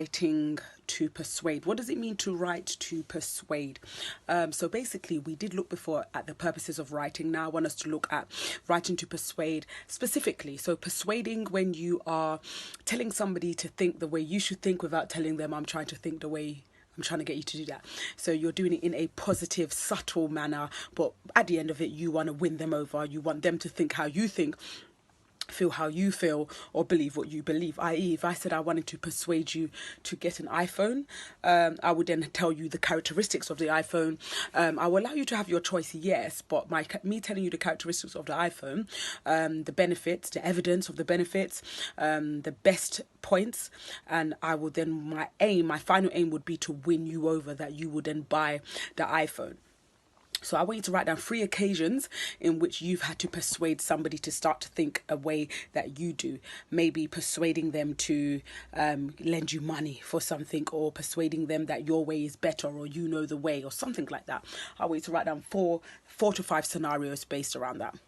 Writing to persuade. What does it mean to write to persuade? So basically, we did look before at the purposes of writing. Now I want us to look at writing to persuade specifically. So persuading when you are telling somebody to think the way you should think without telling them, I'm trying to think the way I'm trying to get you to do that. So you're doing it in a positive, subtle manner, but at the end of it, you want to win them over. You want them to think how you think, feel how you feel, or believe what you believe. I.e., if I said I wanted to persuade you to get an iPhone, I would then tell you the characteristics of the iPhone. I will allow you to have your choice, yes, but me telling you the characteristics of the iPhone, the benefits, the evidence of the benefits, the best points, and I will then, my final aim would be to win you over, that you would then buy the iPhone. So I want you to write down 3 occasions in which you've had to persuade somebody to start to think a way that you do. Maybe persuading them to lend you money for something, or persuading them that your way is better, or you know the way, or something like that. I want you to write down four to five scenarios based around that.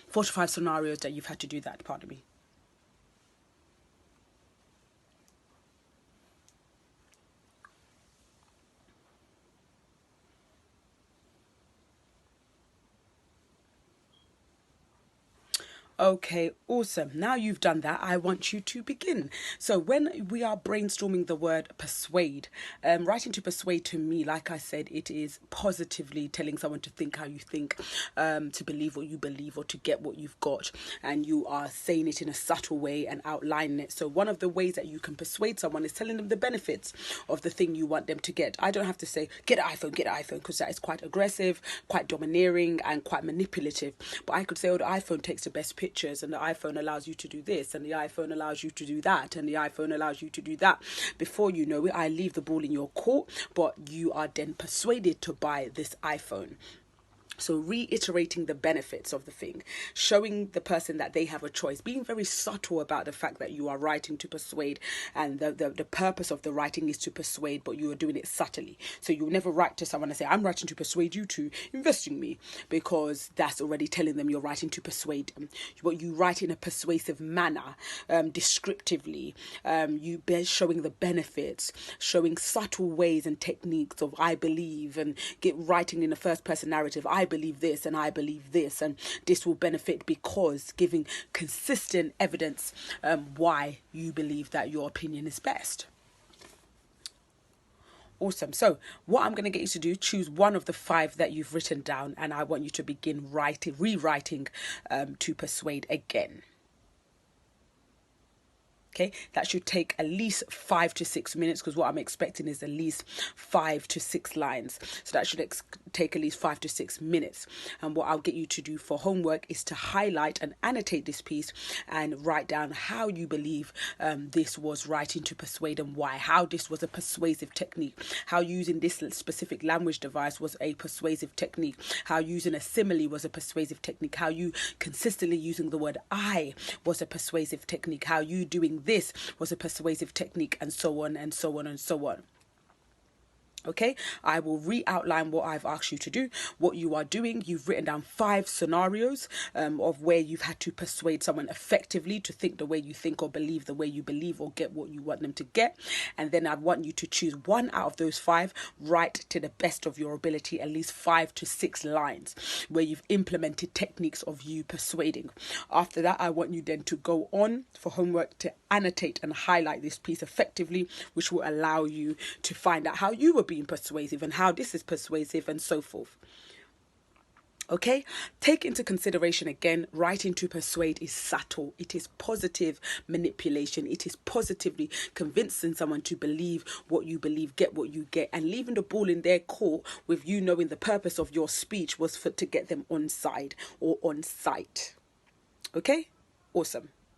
4 to 5 scenarios that you've had to do that, pardon me. Okay, awesome. Now you've done that, I want you to begin. So when we are brainstorming the word persuade, writing to persuade, to me, like I said, it is positively telling someone to think how you think, to believe what you believe, or to get what you've got. And you are saying it in a subtle way and outlining it. So one of the ways that you can persuade someone is telling them the benefits of the thing you want them to get. I don't have to say, get an iPhone, because that is quite aggressive, quite domineering, and quite manipulative. But I could say, oh, the iPhone takes the best pictures, and the iPhone allows you to do this, and the iPhone allows you to do that, and the iPhone allows you to do that. Before you know it, I leave the ball in your court, but you are then persuaded to buy this iPhone. So reiterating the benefits of the thing, showing the person that they have a choice, being very subtle about the fact that you are writing to persuade, and the purpose of the writing is to persuade, but you are doing it subtly. So you'll never write to someone and say, I'm writing to persuade you to invest in me, because that's already telling them you're writing to persuade them. But you write in a persuasive manner, descriptively, showing the benefits, showing subtle ways and techniques of I believe, and writing in the first person narrative, I believe this and I believe this, and this will benefit because, giving consistent evidence why you believe that your opinion is best. Awesome. So what I'm going to get you to do, choose one of the 5 that you've written down, and I want you to begin rewriting to persuade again. Okay, that should take at least 5 to 6 minutes, because what I'm expecting is at least 5 to 6 lines. So that should take at least 5 to 6 minutes. And what I'll get you to do for homework is to highlight and annotate this piece and write down how you believe this was writing to persuade, and why. How this was a persuasive technique. How using this specific language device was a persuasive technique. How using a simile was a persuasive technique. How you consistently using the word I was a persuasive technique. How you doing this was a persuasive technique, and so on and so on and so on. Okay, I will re-outline what I've asked you to do, what you are doing. You've written down 5 scenarios of where you've had to persuade someone effectively to think the way you think, or believe the way you believe, or get what you want them to get. And then I want you to choose 1 out of those 5, write to the best of your ability, at least 5 to 6 lines where you've implemented techniques of you persuading. After that, I want you then to go on for homework to annotate and highlight this piece effectively, which will allow you to find out how you were being persuasive and how this is persuasive, and so forth. Okay, take into consideration again, writing to persuade is subtle. It is positive manipulation. It is positively convincing someone to believe what you believe, get what you get, and leaving the ball in their court with you knowing the purpose of your speech was to get them on side or on site. Okay, awesome.